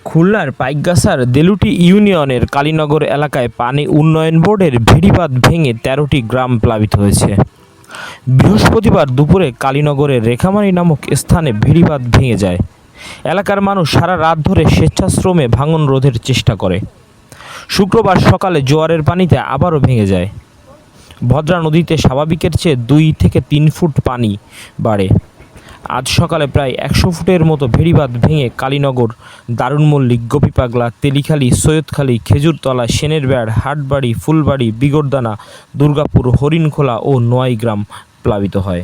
খুলনার পাইকগাছার দেলুটি ইউনিয়নের কালীনগর এলাকায় পানি উন্নয়ন বোর্ডের ভেড়িবাঁধ ভেঙে ১৩টি গ্রাম প্লাবিত হয়েছে। বৃহস্পতিবার দুপুরে কালীনগরের রেখামারি নামক স্থানে ভেড়িবাঁধ ভেঙে যায়। এলাকার মানুষ সারা রাত ধরে স্বেচ্ছাশ্রমে ভাঙন রোধের চেষ্টা করে। শুক্রবার সকালে জোয়ারের পানিতে আবারও ভেঙে যায়। ভদ্রা নদীতে স্বাভাবিকের চেয়ে ২ থেকে ৩ ফুট পানি বাড়ে। আজ সকালে প্রায় ১০০ ফুটের মতো ভেড়িবাঁধ ভেঙে কালীনগর, দারুণমল্লিক, গোপীপাগলা, তেলিখালী, সৈয়দখালী, খেজুরতলা, সেনেরবেড়, হাটবাড়ি, ফুলবাড়ি, বিগড়দানা, দুর্গাপুর, হরিণখোলা ও নোয়াই গ্রাম প্লাবিত হয়।